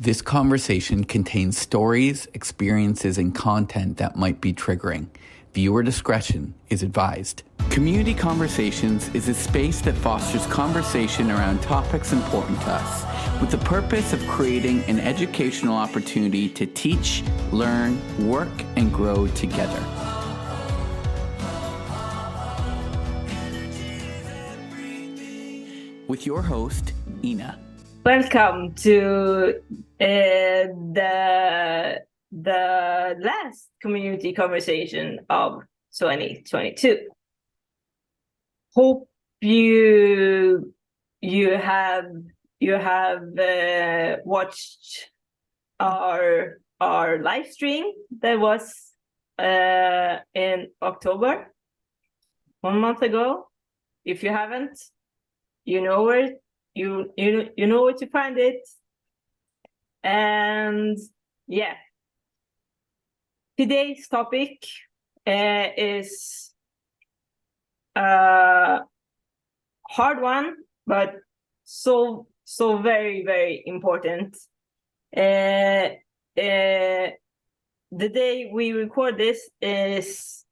This conversation contains stories, experiences, and content that might be triggering. Viewer discretion is advised. Community Conversations is a space that fosters conversation around topics important to us, with the purpose of creating an educational opportunity to teach, learn, work, and grow together. With your host, Ina. Welcome to the last community conversation of 2022. Hope you have watched our live stream that was in October, 1 month ago. If you haven't, you know where you know where to find it. And yeah, today's topic is a hard one, but so very, very important. The day we record this is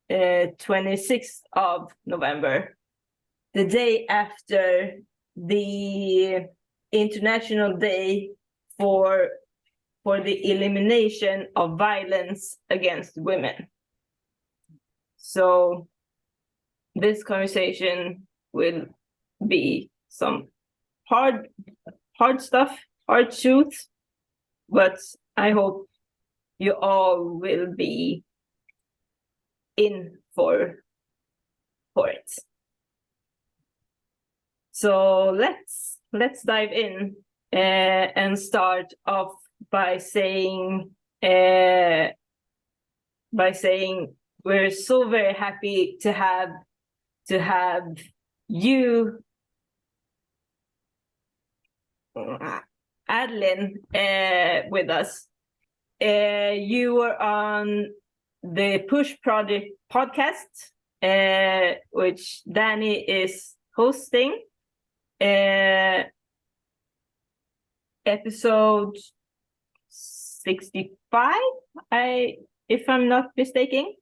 26th of November, the day after the International Day for the elimination of violence against women. So this conversation will be some hard stuff, hard truth, but I hope you all will be in for it. So let's dive in and start off by saying we're so very happy to have you, Adeline, with us. You were on the Push Project podcast, which Danny is hosting. Episode 65, if I'm not mistaken.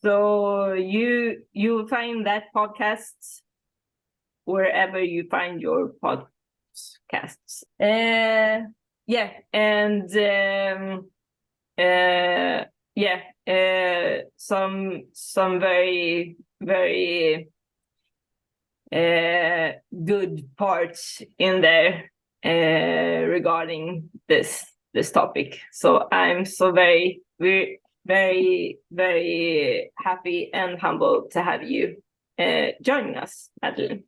So you will find that podcast wherever you find your podcasts. Some very, very good parts in there regarding this topic. So I'm we're very, very happy and humbled to have you joining us, Adeline.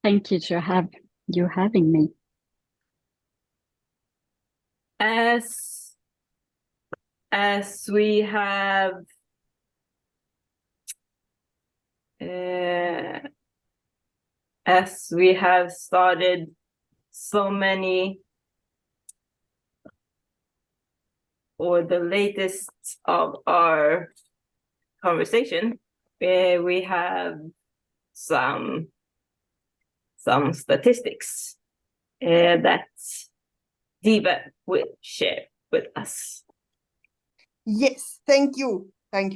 Thank you for having me. As we have started so many, or the latest of our conversation, we have some statistics that Diva will share with us. Yes, thank you. I've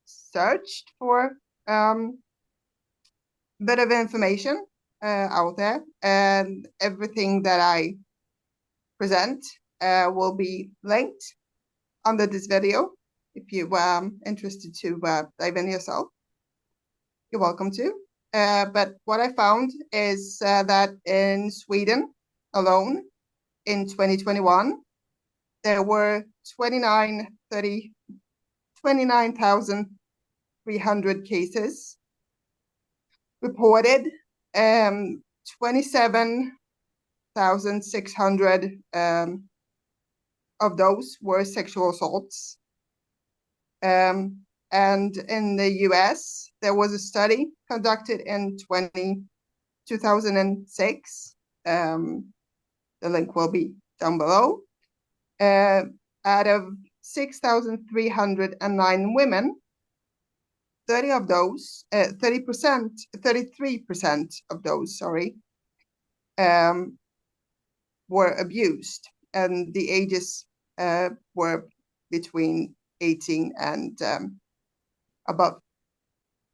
searched for bit of information out there, and everything that I present will be linked under this video. If you interested to dive in yourself, you're welcome to. But what I found is that in Sweden alone, in 2021, there were 29,300 cases reported. 27,600 of those were sexual assaults. And in the US, there was a study conducted in 2006. The link will be down below. Out of 6,309 women, 33% of those, sorry, were abused, and the ages were between 18 and above.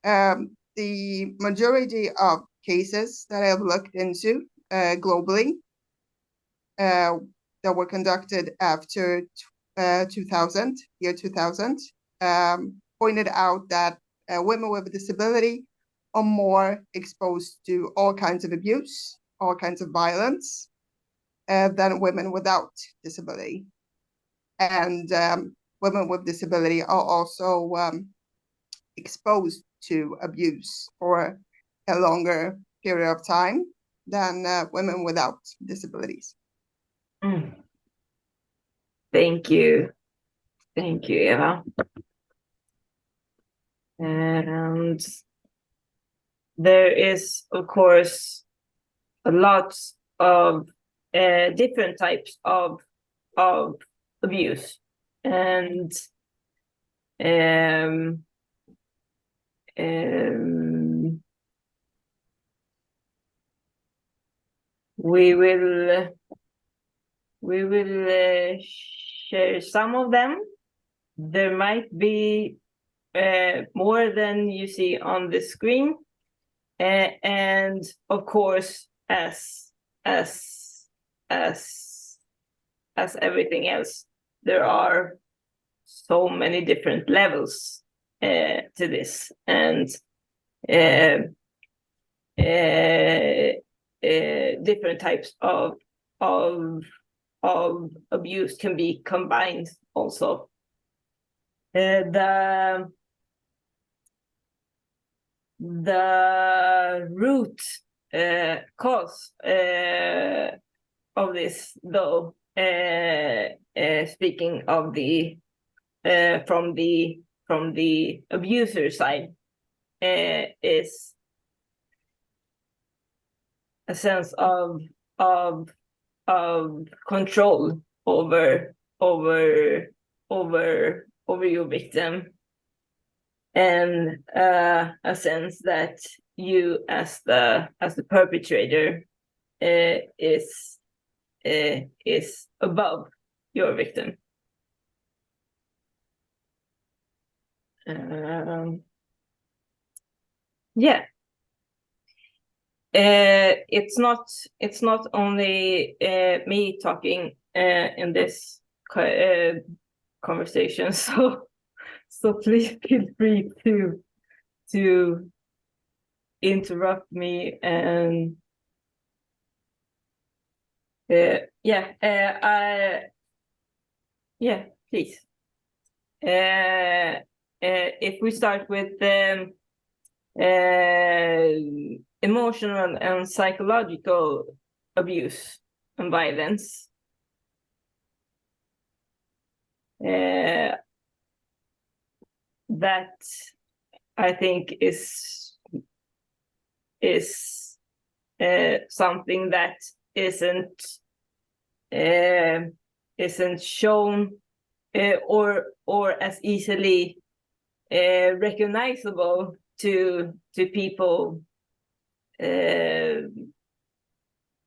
The majority of cases that I have looked into globally that were conducted after 2000, year 2000, pointed out that women with a disability are more exposed to all kinds of abuse, all kinds of violence than women without disability. And women with disability are also exposed to abuse for a longer period of time than women without disabilities. Thank you. Thank you, Eva. And there is, of course, a lot of different types of abuse, and we will share some of them. There might be more than you see on the screen, and of course, as everything else, there are so many different levels to this, and different types of abuse can be combined also. The root cause of this, though, speaking of the from the abuser side, is a sense of control over your victim, and a sense that you as the perpetrator is above your victim. Yeah. It's not only me talking in this conversation, so please feel free to interrupt me, and please. If we start with emotional and psychological abuse and violence, that I think is something that isn't shown or as easily recognizable to people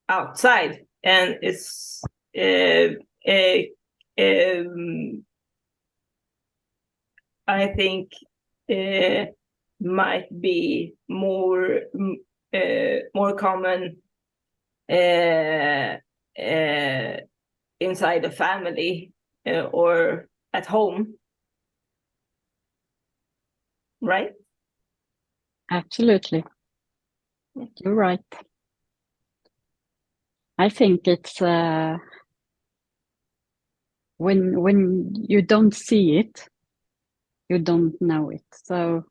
outside, and it's I think might be more common inside a family or at home, right? Absolutely. You're right. I think it's when you don't see it, you don't know it. So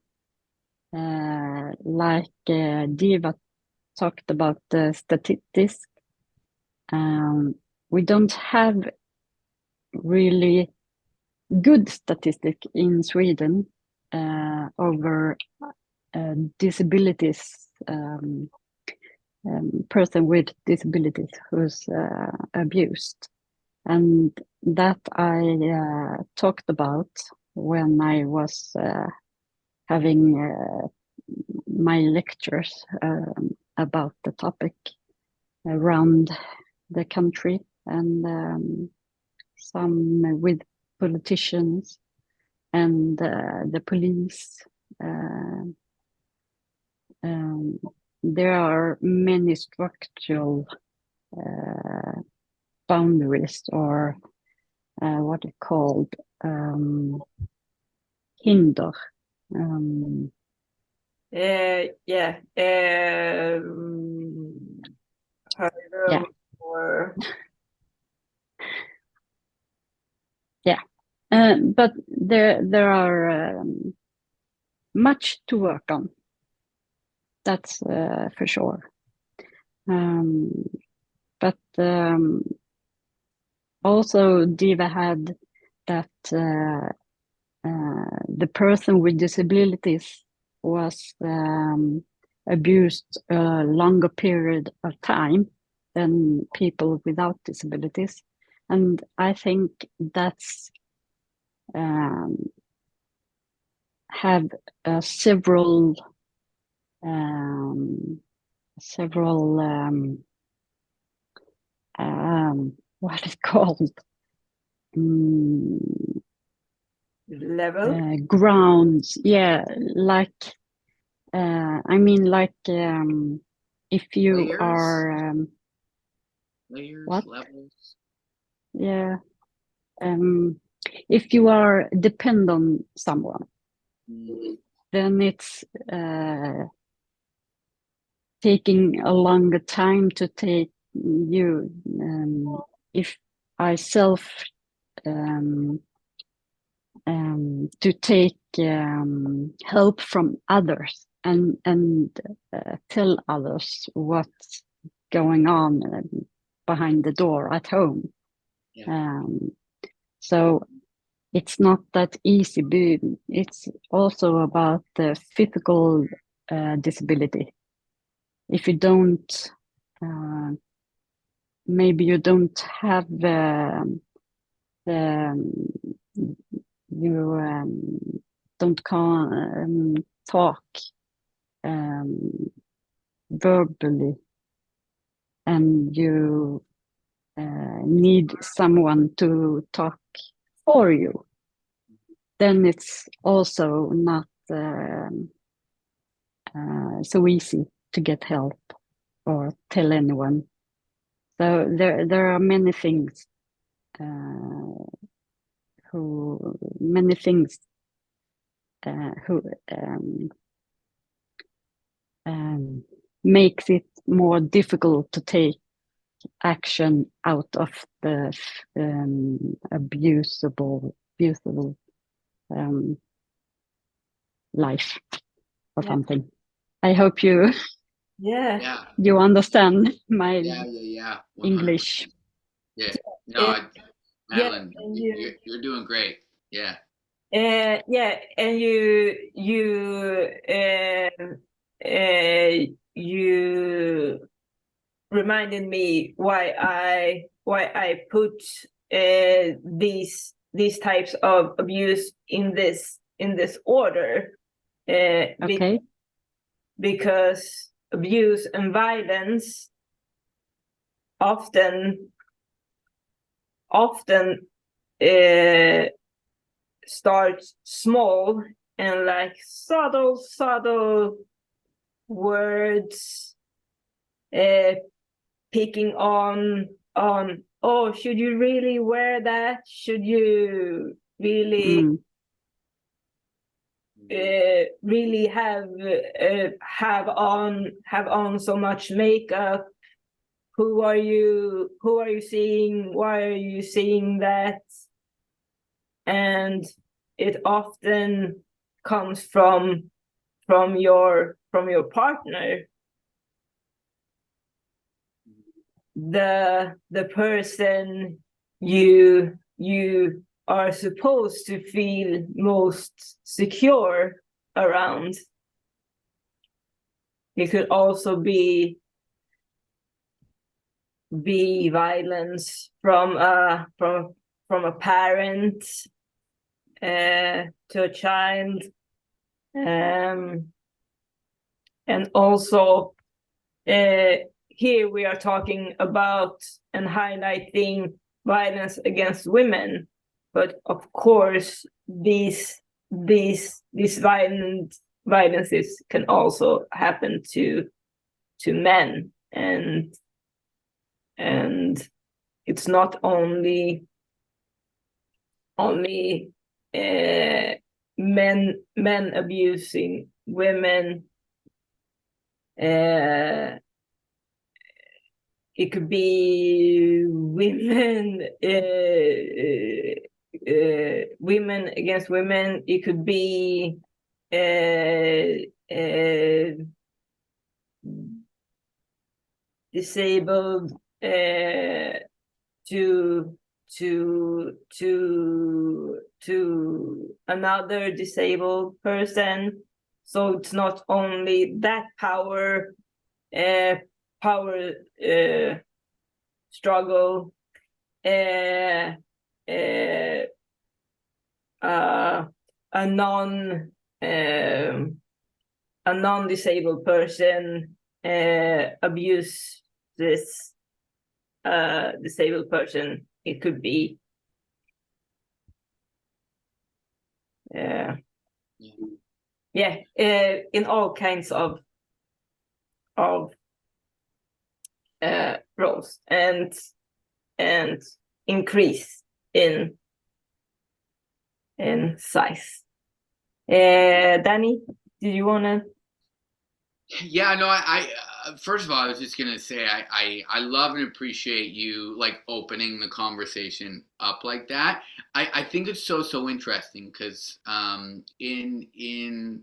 like Diva talked about the statistics, we don't have really good statistic in Sweden over disabilities, person with disabilities who's abused, and that I talked about when I was having my lectures about the topic around the country, and some with politicians and the police. There are many structural boundaries, or what it called, hinder. Yeah. Yeah. Or But there are much to work on. That's for sure. But also Diva had that the person with disabilities was abused a longer period of time than people without disabilities. And I think that's have several what is called level. grounds. Yeah, like I mean, like if you Layers? are Layers, what? levels. Yeah, if you are depend on someone, then it's taking a longer time to take you. If I self to take help from others and tell others what's going on behind the door at home. Yeah. So it's not that easy, but it's also about the physical disability. If you don't, maybe you don't have you don't talk verbally, and you need someone to talk for you, then it's also not so easy to get help or tell anyone. So there are many things who makes it more difficult to take action out of the abusable life or Yeah. something. I hope you Yeah. you understand my Yeah. 100%. English. Yeah. No, Yeah, Madeline, and you're doing great. Yeah. yeah, and you reminded me why I put these types of abuse in this order. Okay. Because abuse and violence often start small and like subtle words, picking on oh, should you really wear that? Should you really really have on so much makeup? Who are you seeing? Why are you seeing that? And it often comes from your partner, the person you are supposed to feel most secure around. It could also be violence from a parent to a child, And also, here we are talking about and highlighting violence against women, but of course, these violences can also happen to men, and it's not only men abusing women. It could be women against women. It could be disabled to another disabled person. So it's not only that power struggle. A non-disabled person abuse this disabled person. It could be in all kinds of roles, and increase in size. Danny, did you want to? Yeah, no, I first of all, I was just gonna say I love and appreciate you like opening the conversation up like that. I think it's so interesting because in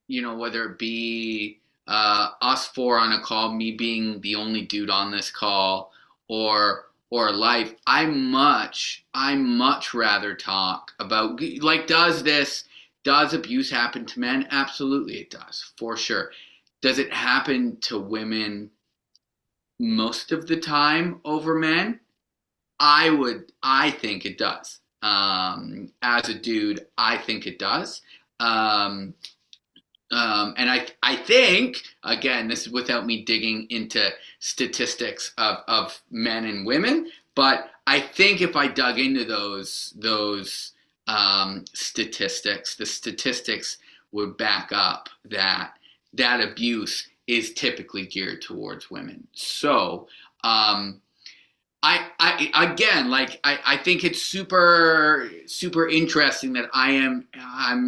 whether it be us four on a call, me being the only dude on this call, or life, I much rather talk about like does abuse happen to men? Absolutely it does, for sure. Does it happen to women most of the time over men? I think it does. As a dude, I think it does. And I think, again, this is without me digging into statistics of men and women, but I think if I dug into those statistics, the statistics would back up that abuse is typically geared towards women. So, I again, like I think it's super interesting that I'm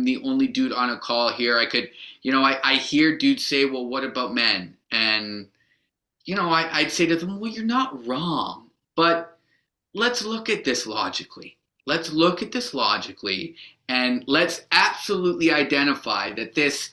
the only dude on a call here. I could, I hear dudes say, well, what about men? And I'd say to them, well, you're not wrong, but let's look at this logically. And let's absolutely identify that this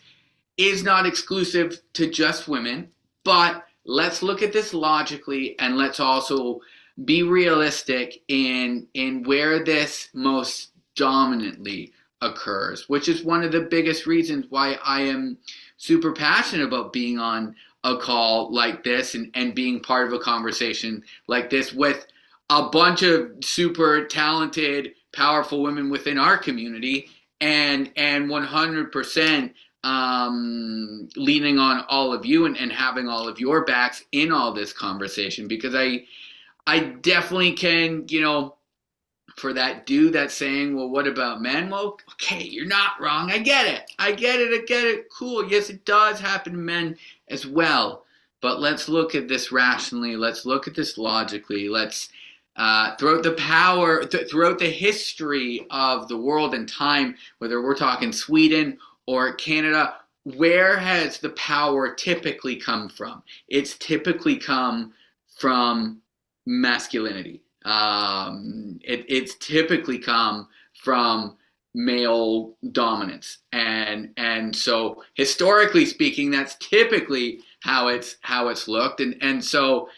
is not exclusive to just women, but let's look at this logically, and let's also be realistic in where this most dominantly occurs, which is one of the biggest reasons why I am super passionate about being on a call like this and being part of a conversation like this with a bunch of super talented, powerful women within our community, and 100% leaning on all of you and having all of your backs in all this conversation, because I definitely can, for that dude that's saying, well, what about men? Well, okay, you're not wrong. I get it. Cool. Yes, it does happen to men as well. But let's look at this rationally. Let's look at this logically. Let's throughout the history of the world and time, whether we're talking Sweden or Canada, where has the power typically come from? It's typically come from masculinity. It's typically come from male dominance, and so historically speaking, that's typically how it's looked, and so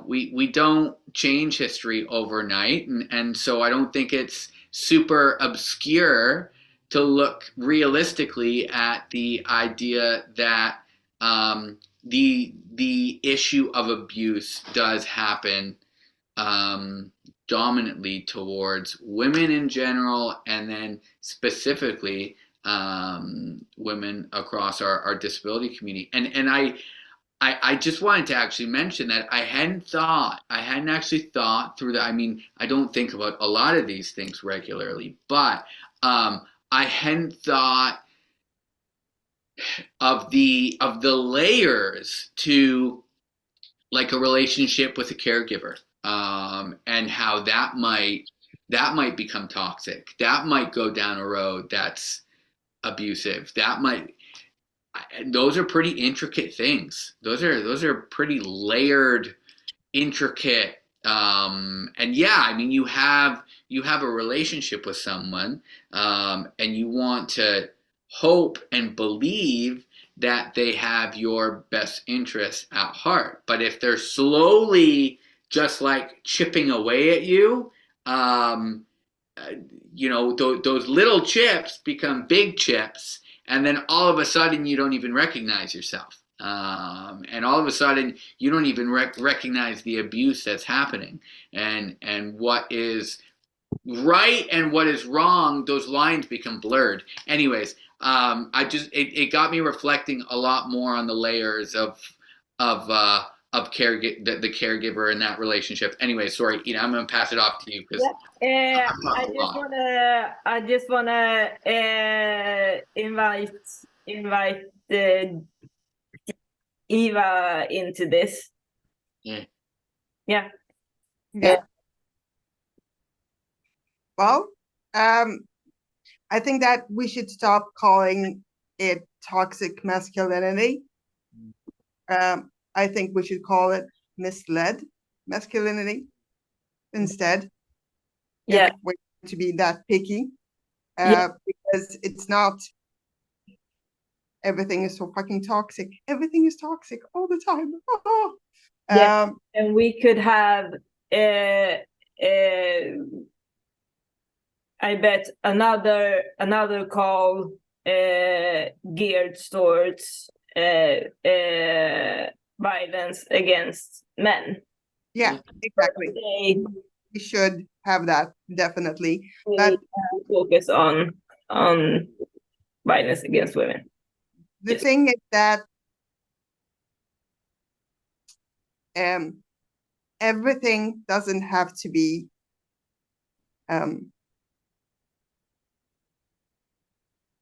we don't change history overnight, and so I don't think it's super obscure to look realistically at the idea that the issue of abuse does happen dominantly towards women in general, and then specifically women across our disability community. And I just wanted to actually mention that I hadn't actually thought through that. I mean, I don't think about a lot of these things regularly, but I hadn't thought of the layers to like a relationship with a caregiver, and how that might become toxic. That might go down a road that's abusive. That might those are pretty intricate things. Those are pretty layered, intricate. And yeah, I mean, you have a relationship with someone, and you want to hope and believe that they have your best interests at heart. But if they're slowly just like chipping away at you, um, those little chips become big chips, and then all of a sudden you don't even recognize yourself, and all of a sudden you don't even recognize the abuse that's happening, and what is right and what is wrong. Those lines become blurred. Anyways, it got me reflecting a lot more on the layers of the caregiver in that relationship. Anyway, sorry, I'm gonna pass it off to you because I just wanna invite Eva into this. Yeah. Well, I think that we should stop calling it toxic masculinity. I think we should call it misled masculinity instead. Yeah. If we're going to be that picky, Yeah. because it's not. Everything is so fucking toxic. Everything is toxic all the time. Yeah. And we could have, I bet another call geared towards violence against men. Yeah, exactly. We should have that, definitely. But focus on violence against women. The thing is that everything doesn't have to be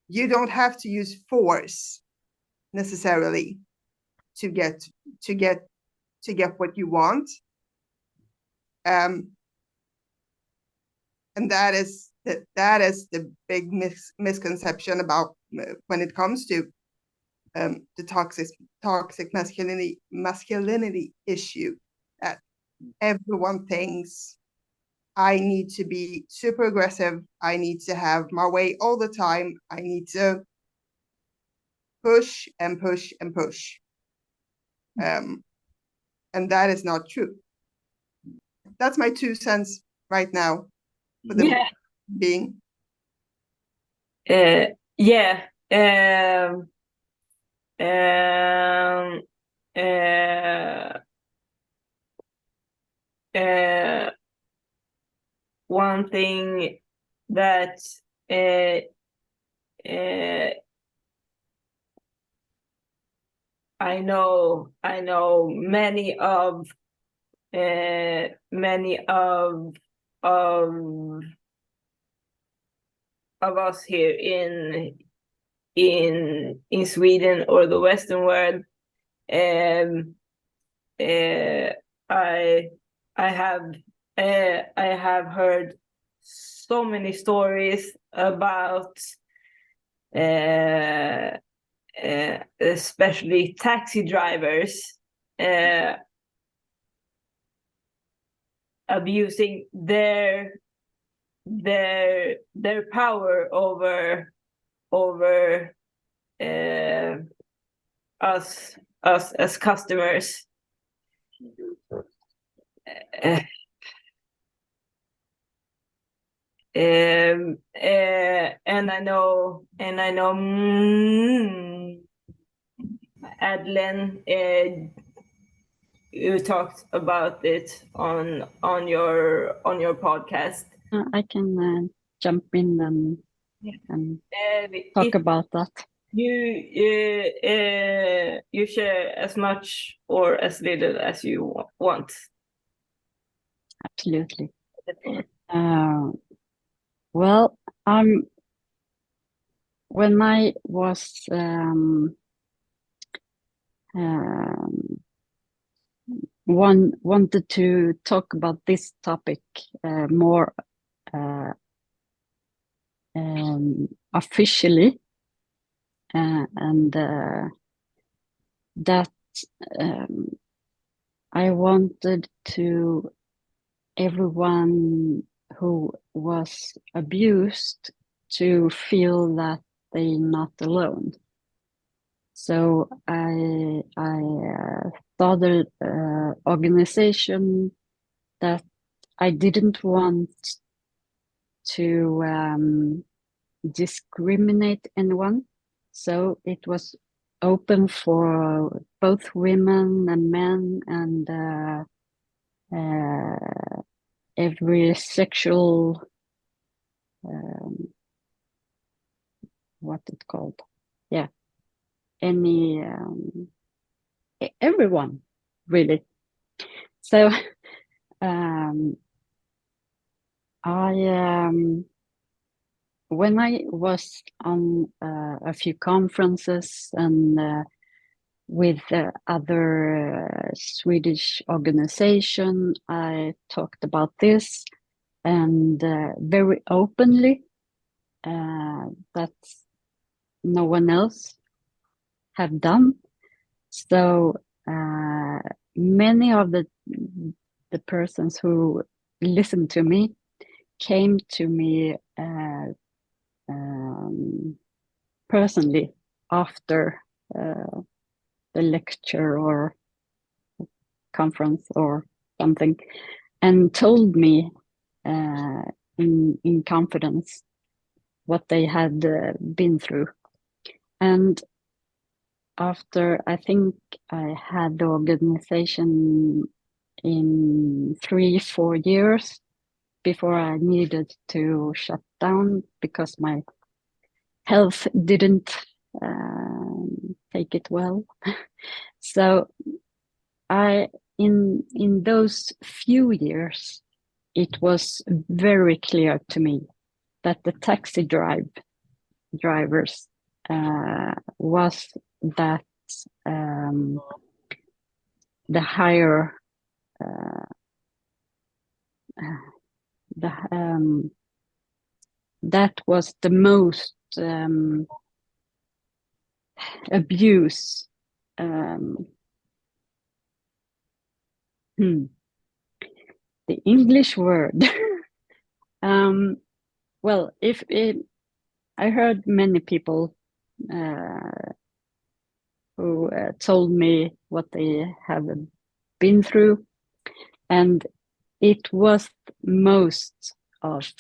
you don't have to use force necessarily to get what you want, and that is the big misconception about when it comes to the toxic masculinity issue, that everyone thinks I need to be super aggressive, I need to have my way all the time, I need to push and push and push, and that is not true. That's my 2 cents right now for the being. One thing that I know many of us here in Sweden or the Western world, I have heard so many stories about especially taxi drivers abusing their power over us as customers. And I know Adlen, you talked about it on your podcast. I can jump in and Yeah. and talk If about that. you share as much or as little as you want. Absolutely. Well, when I was wanted to talk about this topic more officially, and that I wanted to everyone who was abused to feel that they're not alone. So I started an organization that I didn't want to discriminate anyone. So it was open for both women and men, and every sexual what it called, yeah, any everyone really. So I when I was on a few conferences and with other Swedish organization, I talked about this, and very openly, that no one else have done. So many of the persons who listened to me came to me personally after the lecture or conference or something, and told me in confidence what they had been through. And after, I think I had the organization in 3-4 years before I needed to shut down because my health didn't take it well. So I in those few years, it was very clear to me that the taxi drivers was that the higher that was the most abuse. The English word. Well, if I heard many people who told me what they have been through, and it was most of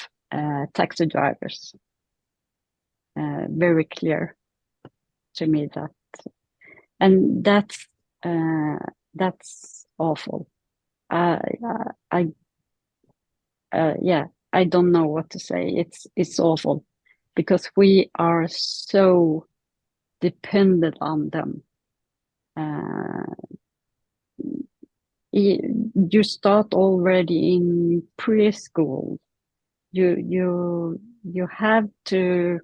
taxi drivers. Very clear to me that, and that's awful. Yeah, I don't know what to say. It's awful because we are so dependent on them. You start already in preschool. You have to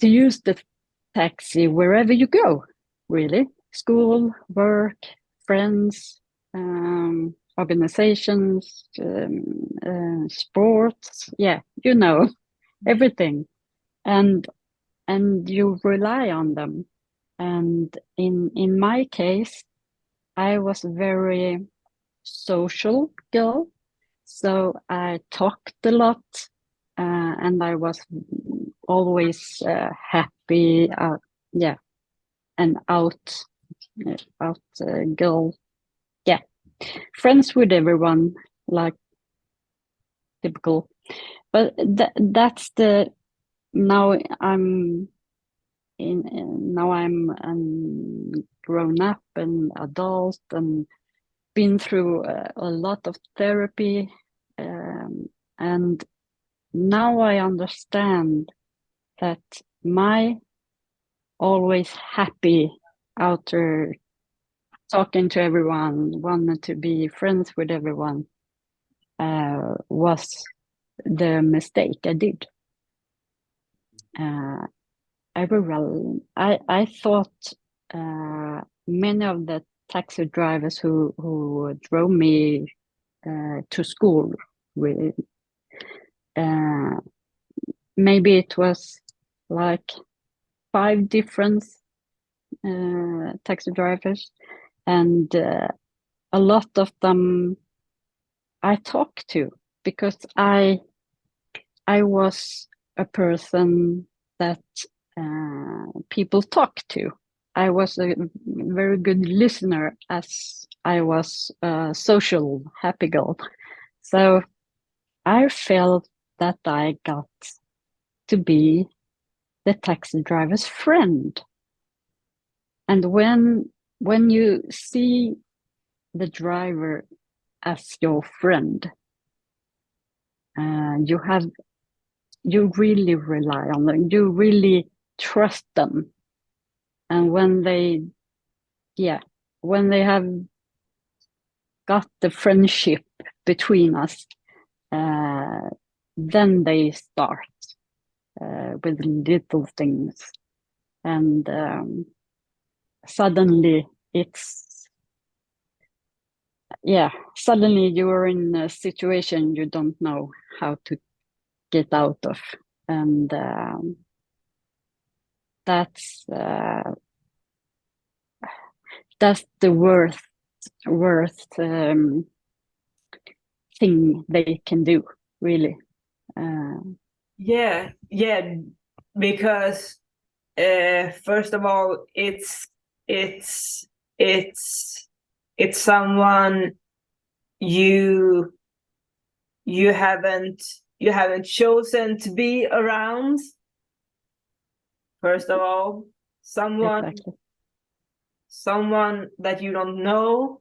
use the taxi wherever you go, really. School, work, friends, organizations, sports, yeah, everything, and you rely on them. And in my case, I was a very social girl, so I talked a lot, and I was always happy, yeah, and out girl, yeah, friends with everyone, like typical. But that's the now I'm grown up and adult and been through a lot of therapy, and now I understand that my always happy outer talking to everyone, wanted to be friends with everyone, was the mistake I did. I thought many of the taxi drivers who drove me to school with maybe it was like 5 different taxi drivers, and a lot of them I talked to because I was a person that people talk to. I was a very good listener, as I was a social happy girl. So I felt that I got to be the taxi driver's friend. And when you see the driver as your friend, you really rely on them. You really trust them. And when they have got the friendship between us, then they start with little things, and suddenly suddenly you're in a situation you don't know how to get out of, and that's the worst thing they can do, really. Yeah, because first of all, it's someone you haven't chosen to be around. First of all, Exactly. someone that you don't know.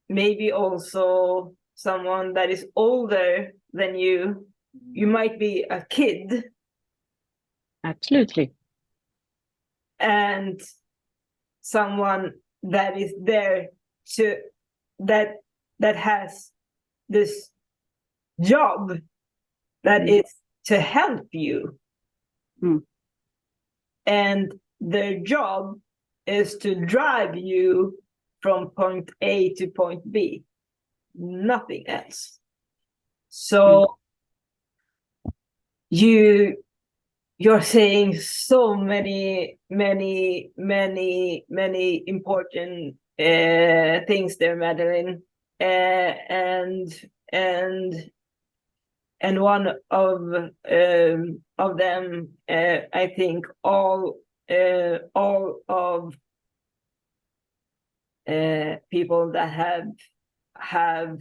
Maybe also someone that is older than you. You might be a kid. Absolutely. And someone that is there to that has this job that is to help you. And their job is to drive you from point A to point B, nothing else. So you're saying so many important things there, Madeline, and one of them, I think all of people that have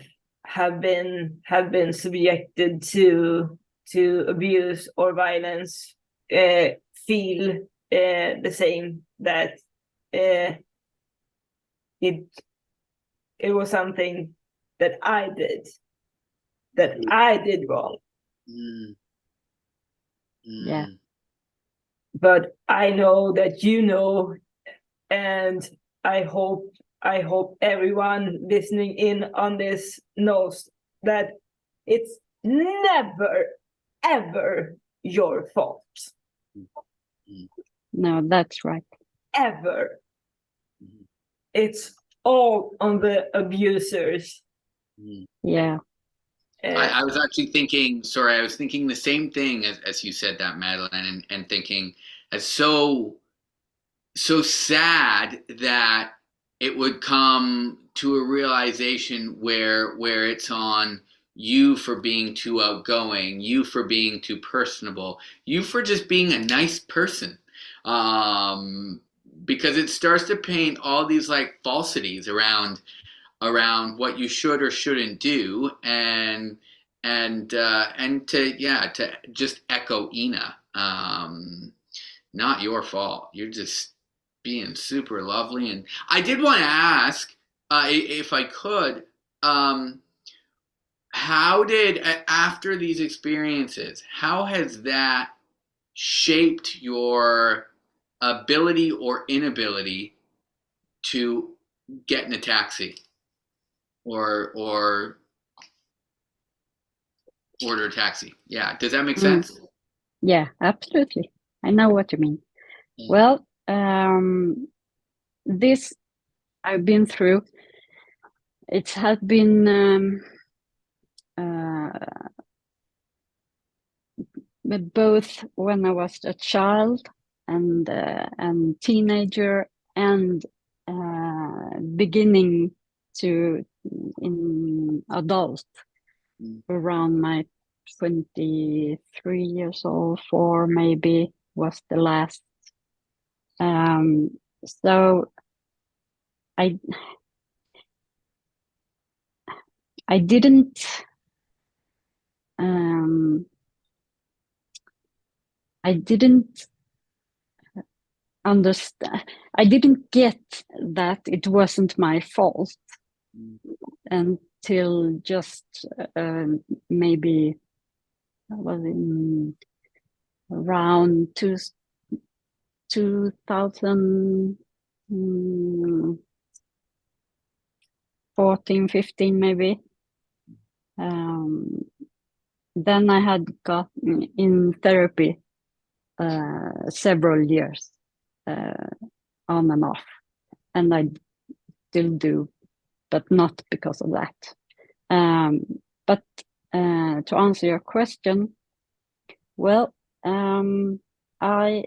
been subjected to abuse or violence feel the same, that it was something that I did wrong. Yeah. But I know that you know, and I hope everyone listening in on this knows that it's never ever your fault. No, that's right. Ever. It's all on the abusers. Yeah. I was actually thinking, I was thinking the same thing as you said that, Madeline, and thinking it's so sad that it would come to a realization where it's on you for being too outgoing, you for being too personable, you for just being a nice person. Because it starts to paint all these like falsities around what you should or shouldn't do, and to just echo Ina, not your fault. You're just being super lovely. And I did want to ask, if I could, how did, after these experiences, how has that shaped your ability or inability to get in a taxi or order a taxi? Yeah, does that make sense? Yeah, absolutely. I know what you mean. Yeah. Well, this I've been through. It has been both when I was a child and teenager, and beginning to in adult, around my 23 years old, 4 maybe was the last. So I I didn't I didn't understand. I didn't get that it wasn't my fault until just maybe I was in around 2014, 15 maybe. Then I had gotten in therapy several years on and off, and I still do, but not because of that. But to answer your question, well, I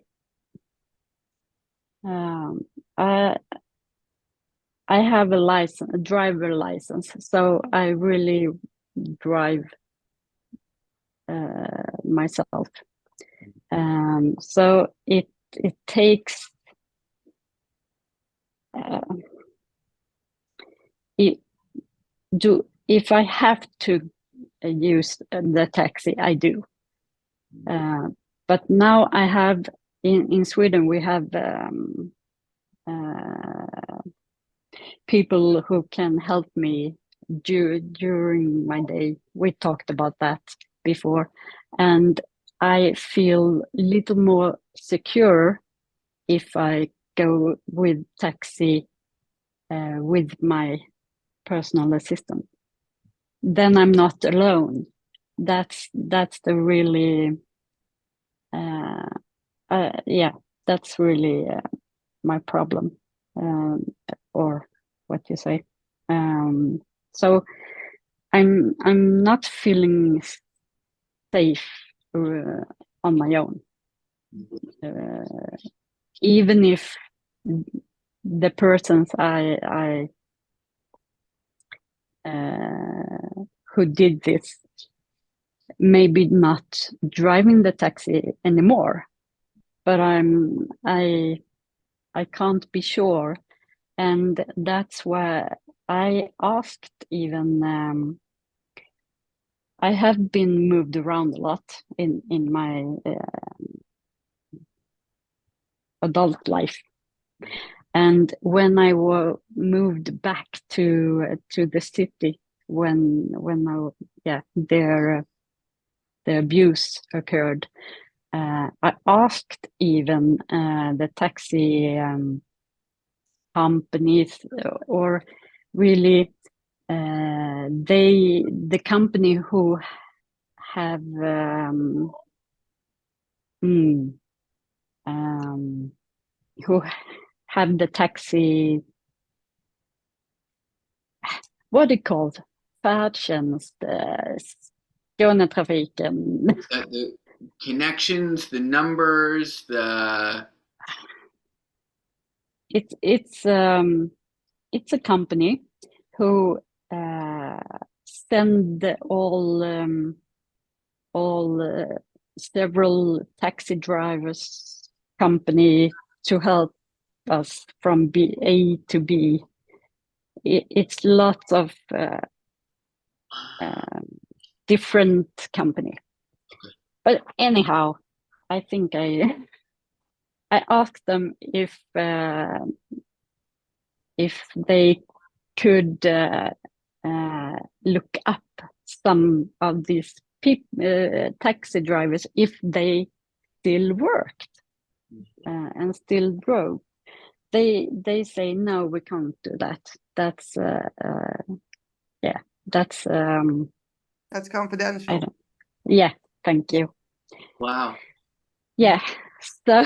have a driver license, so I really drive myself. So it takes if I have to use the taxi, I do. But now I have in Sweden we have people who can help me during my day. We talked about that before, and I feel a little more secure if I go with taxi with my personal assistant. Then I'm not alone. That's the really yeah, that's really my problem, or what you say. So I'm not feeling safe on my own, even if the persons I who did this maybe not driving the taxi anymore, but I can't be sure, and that's why I asked even. I have been moved around a lot in my adult life, and when I moved back to the city, when the abuse occurred, I asked even the taxi companies, or really the company who have who have the taxi, what it called, färdtjänst, Skånetrafiken. The connections, the numbers, It's a company who send all several taxi drivers company to help us from A to B. It's lots of different company. But anyhow, I think I asked them if they could look up some of these taxi drivers if they still worked and still drove. They say no, we can't do that. That's that's confidential. yeah, thank you. Wow. Yeah, so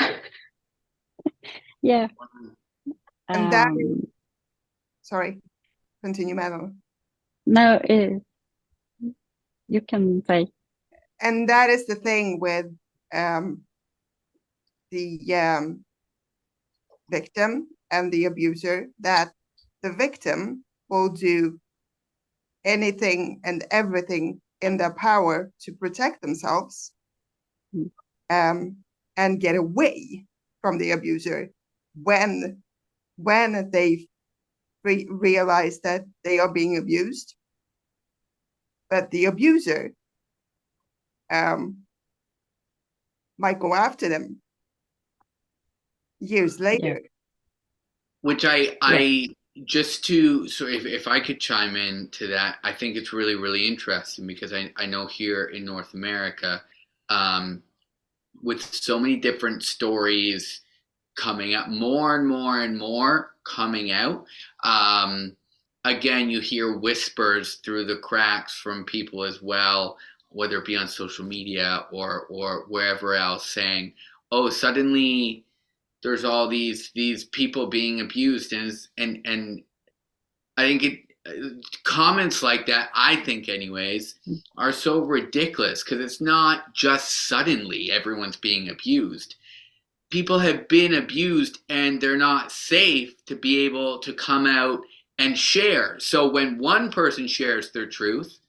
yeah. And that sorry, continue, Madeline. No, you can say. And that is the thing with the victim and the abuser, that the victim will do anything and everything in their power to protect themselves and get away from the abuser when they realize that they are being abused. But the abuser might go after them years later. Which I just to, so if I could chime in to that, I think it's really, really interesting because I know here in North America, with so many different stories coming out, more and more and more coming out, again, you hear whispers through the cracks from people as well, whether it be on social media or wherever else, saying, oh, suddenly there's all these people being abused, and I think comments like that, I think anyways, are so ridiculous because it's not just suddenly everyone's being abused. People have been abused and they're not safe to be able to come out and share. So when one person shares their truth,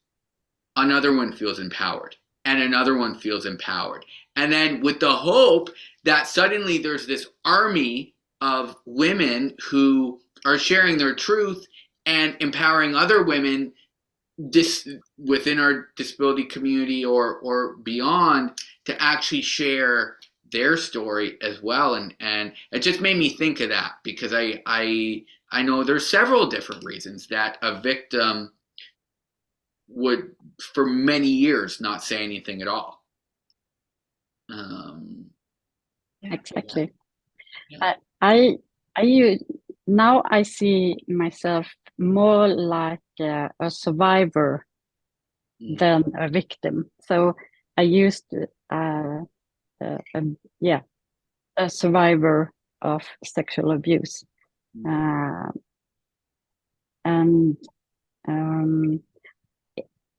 another one feels empowered and another one feels empowered. And then with the hope that suddenly there's this army of women who are sharing their truth and empowering other women within our disability community or beyond to actually share their story as well. And it just made me think of that because I know there's several different reasons that a victim would for many years not say anything at all. Exactly. Yeah. I now I see myself more like a survivor than a victim. So I used a survivor of sexual abuse, and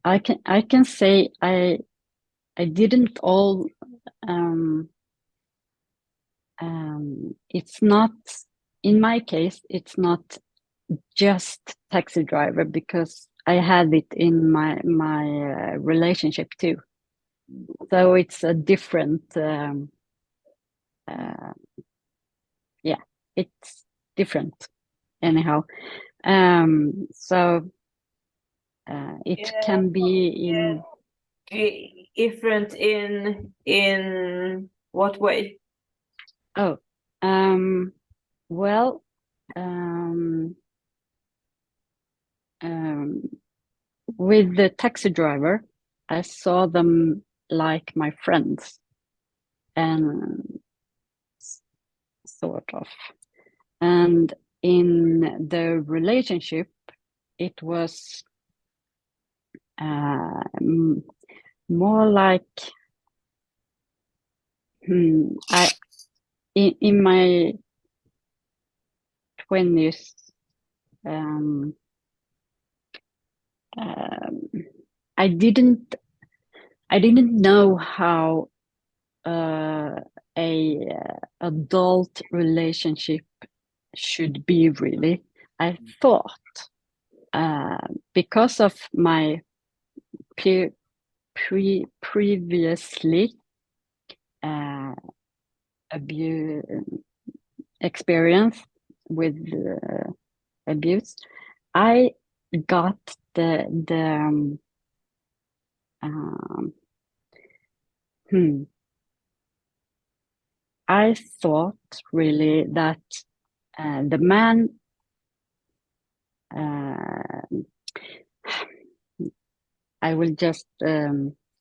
I can say I didn't all. It's not, in my case, it's not just taxi driver because I had it in my relationship too. So it's a different, it's different anyhow. So it can be in different in what way? Oh, well, with the taxi driver, I saw them like my friends, and sort of. And in the relationship, it was more like in my 20s. I didn't know how a adult relationship should be really. I thought because of my previously abuse experience with abuse, I got I thought really that the man I will just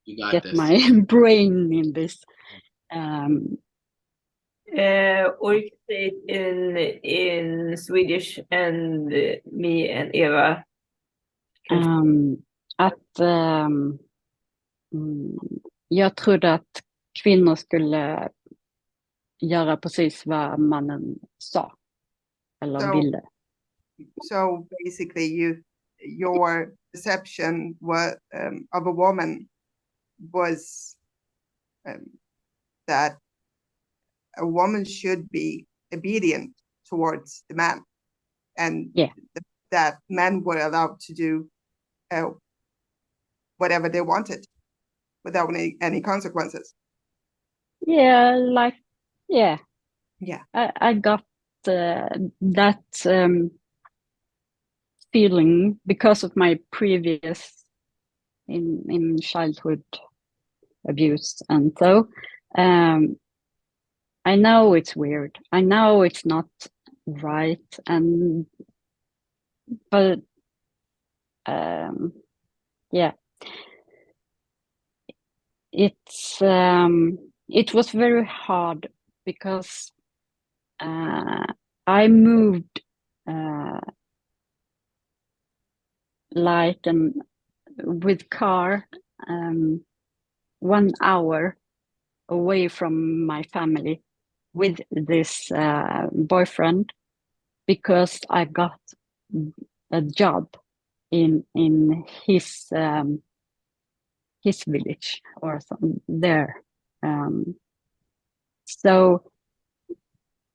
You got get this. my brain in this. Or you can say it in Swedish, and me and Eva can. Jag trodde att kvinnor skulle göra precis vad mannen sa eller ville. So basically, your perception of a woman was that a woman should be obedient towards the man, and that men were allowed to do whatever they wanted without any consequences. Yeah, I got that feeling because of my previous in childhood abuse, and so I know it's weird. I know it's not right, but it was very hard because I moved with car 1 hour away from my family with this boyfriend because I got a job in his village or something there. So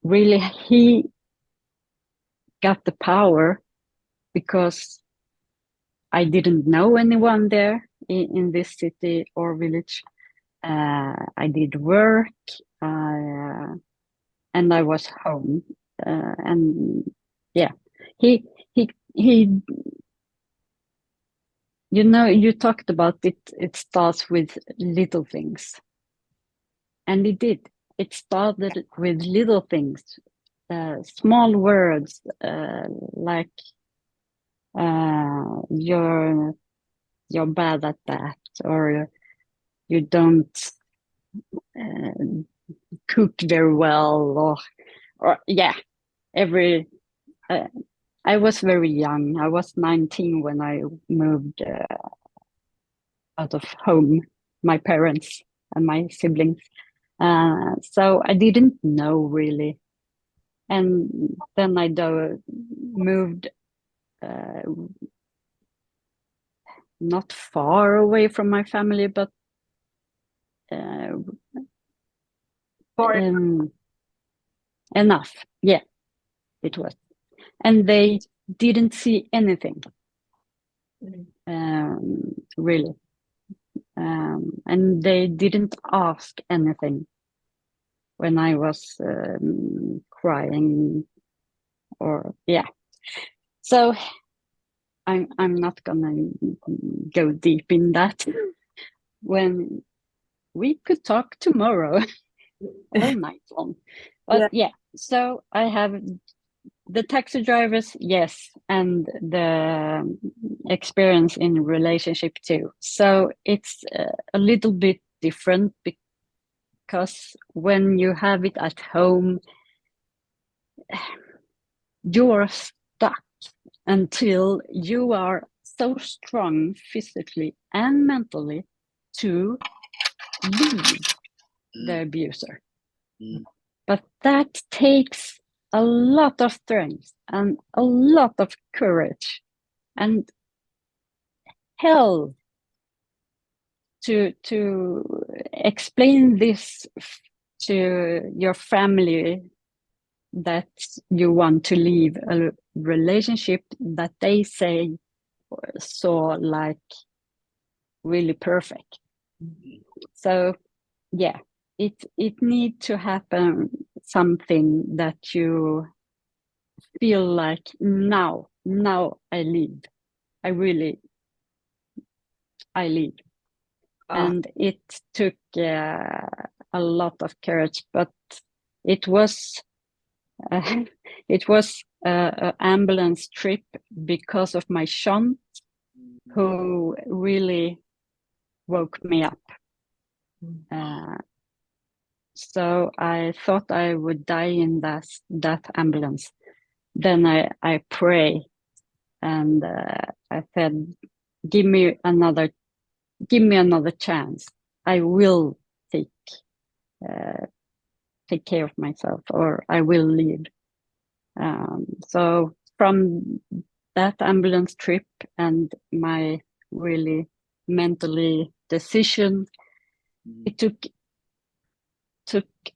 really he got the power because I didn't know anyone there in this city or village. I did work, and I was home, and he you talked about it starts with little things, and it started with little things, small words, like you're bad at that, or you don't cook very well, or I was very young. I was 19 when I moved out of home, my parents and my siblings. So I didn't know really. And then I moved not far away from my family, but enough. Yeah, it was. And they didn't see anything, really. And they didn't ask anything when I was crying, or So I'm not gonna go deep in that. When we could talk tomorrow all night long. But so I have the taxi drivers, yes, and the experience in relationship too. So it's a little bit different because when you have it at home, you're stuck until you are so strong physically and mentally to leave the abuser. But that takes a lot of strength and a lot of courage and hell to explain this to your family, that you want to leave a relationship that they say saw like really perfect. So it need to happen something that you feel like now I leave. I leave. And it took a lot of courage, but it was an ambulance trip because of my shunt who really woke me up. So I thought I would die in that ambulance. Then I pray, and I said, give me another chance. I will take care of myself, or I will leave. So from that ambulance trip and my really mentally decision, it took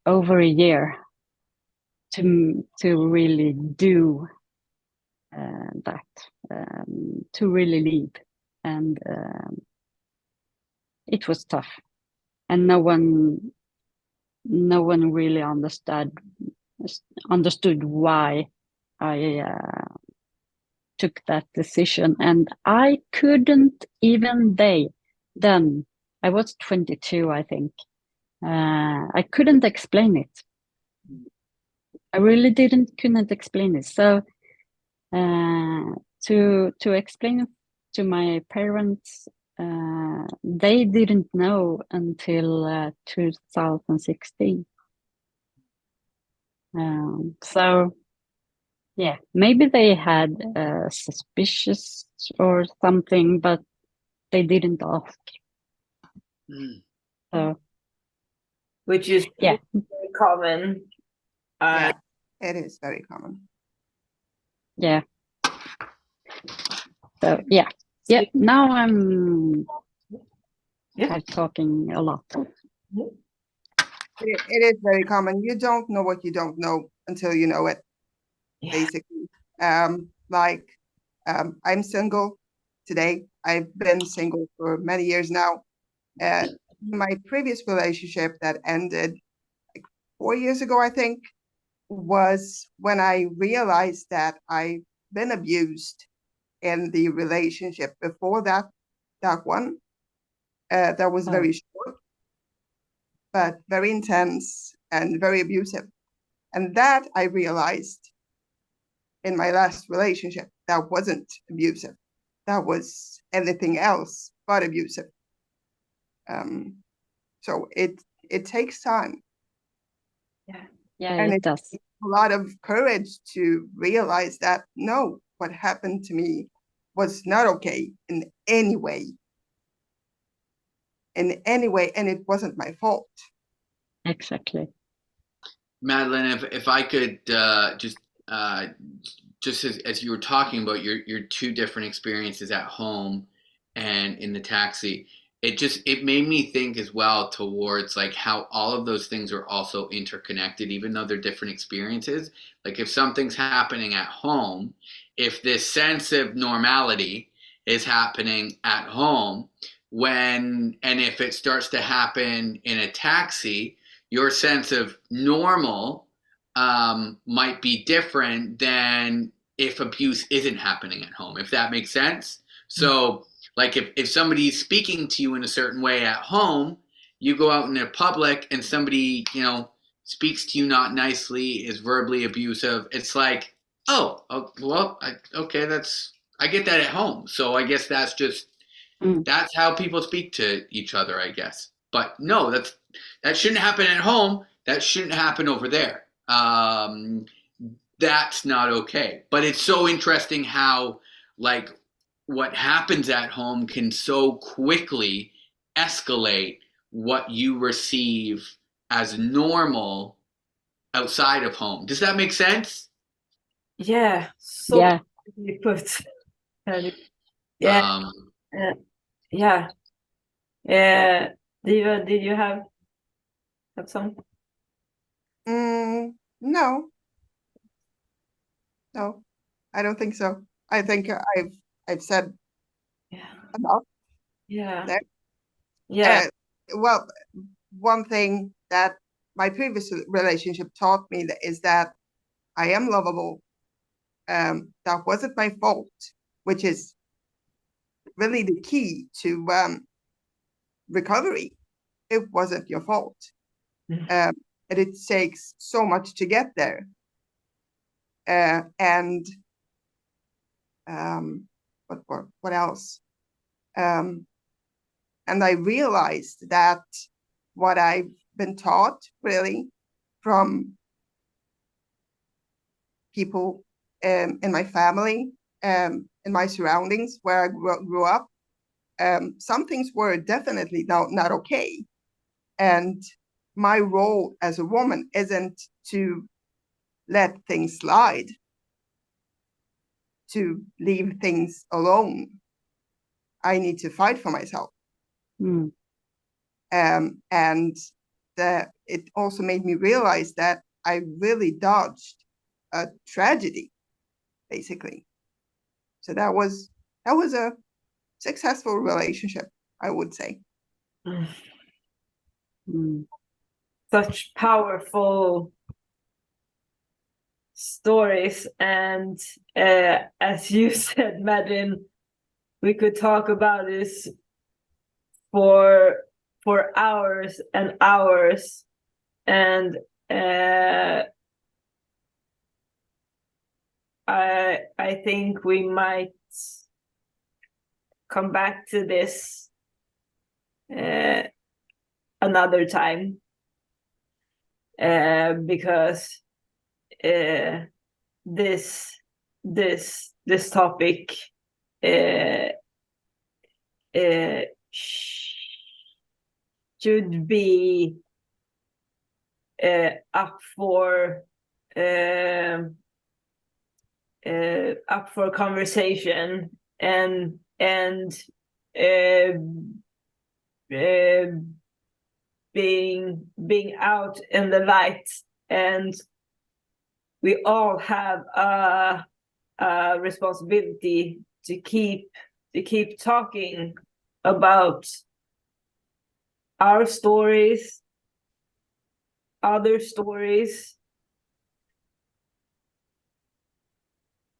over a year to really do that, to really leave, and it was tough, and no one really understood why I took that decision, and I couldn't even then I was 22, I think. I couldn't explain it. I really couldn't explain it. So to explain it to my parents, they didn't know until 2016. So yeah, maybe they had suspicious or something, but they didn't ask. So Which is yeah, very common. Yeah, it is very common. yeah. So yeah. Now I'm talking a lot. It is very common. You don't know what you don't know until you know it. Basically, I'm single today. I've been single for many years now. My previous relationship that ended like 4 years ago, I think, was when I realized that I've been abused in the relationship before that one. That was very short, but very intense and very abusive. And that I realized in my last relationship that wasn't abusive. That was anything else but abusive. So it takes time. Yeah, And it it does. takes a lot of courage to realize that no, what happened to me was not okay in any way. And it wasn't my fault. Exactly. Madeline, if I could just as you were talking about your two different experiences at home and in the taxi, it made me think as well towards like how all of those things are also interconnected, even though they're different experiences. Like if something's happening at home, if this sense of normality is happening at home, and if it starts to happen in a taxi, your sense of normal might be different than if abuse isn't happening at home, if that makes sense. So, like if somebody's speaking to you in a certain way at home, you go out in the public and somebody, speaks to you not nicely, is verbally abusive, it's like, okay, I get that at home. So I guess that's how people speak to each other, I guess. But no, that shouldn't happen at home. That shouldn't happen over there. That's not okay. But it's so interesting how, like, what happens at home can so quickly escalate what you receive as normal outside of home. Does that make sense? Yeah, so beautifully put. Yeah, yeah. Did you have some? No, I don't think so. I think I've said enough. Yeah. There. Yeah. Well, one thing that my previous relationship taught me is that I am lovable. That wasn't my fault, which is really the key to recovery. It wasn't your fault. And it takes so much to get there. And what else? And I realized that what I've been taught really from people in my family, in my surroundings where I grew up, some things were definitely not okay. And my role as a woman isn't to let things slide, to leave things alone. I need to fight for myself. Mm. And it also made me realize that I really dodged a tragedy, basically. So that was a successful relationship, I would say. Mm. Such powerful stories, and as you said, Madeline, we could talk about this for hours and hours, and I think we might come back to this another time, because this topic should be up for conversation, and being out in the light, and we all have a responsibility to keep talking about our stories, other stories,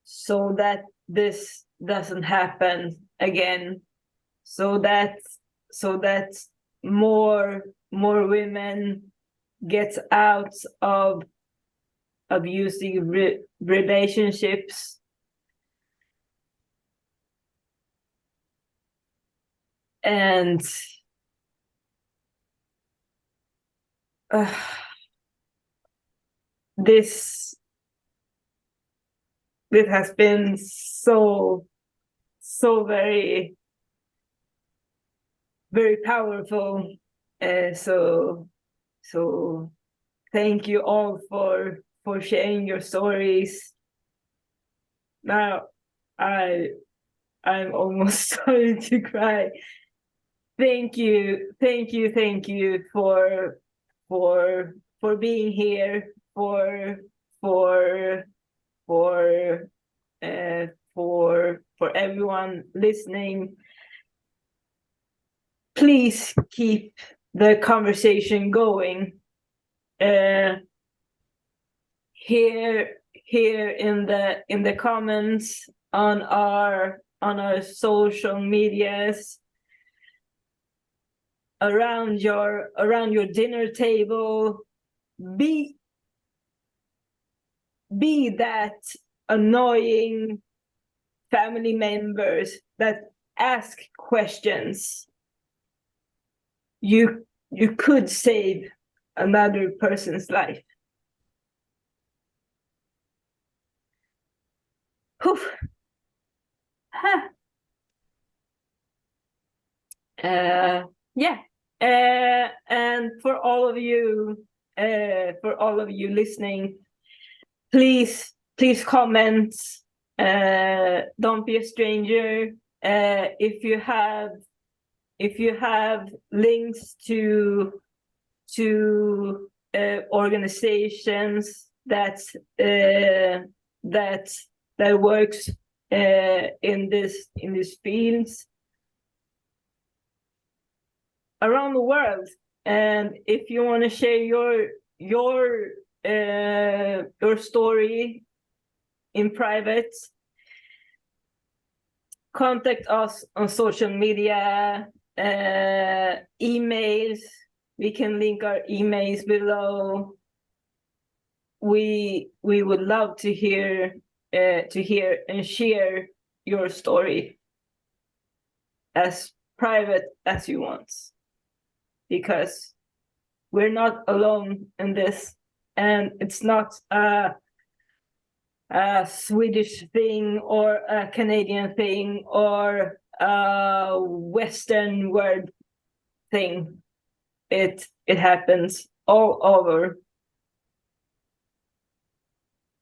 so that this doesn't happen again, so that more women get out of abusive relationships. And this has been so very powerful. So thank you all for sharing your stories. Now I'm almost starting to cry. Thank you for being here, for everyone listening. Please keep the conversation going. Here in the comments on our social medias, around your dinner table. Be that annoying family members that ask questions. You could save another person's life. Yeah. And for all of you listening, please comment. Don't be a stranger. If you have links to organizations that works in this fields around the world, and if you want to share your story in private, contact us on social media, emails. We can link our emails below. We would love to hear and share your story. as private as you want, because we're not alone in this, and it's not a Swedish thing or a Canadian thing or a Western world thing. It happens all over.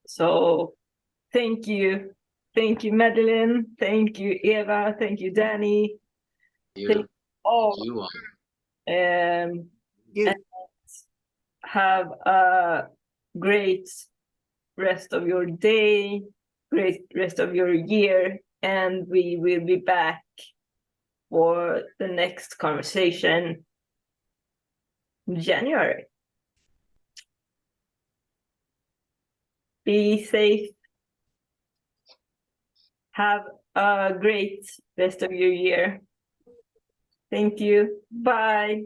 So thank you. Thank you, Madeline. Thank you, Eva. Thank you, Danny. Thank you all. You all. You. You. And have a great rest of your day, great rest of your year, and we will be back for the next conversation in January. Be safe. Have a great rest of your year. Thank you. Bye.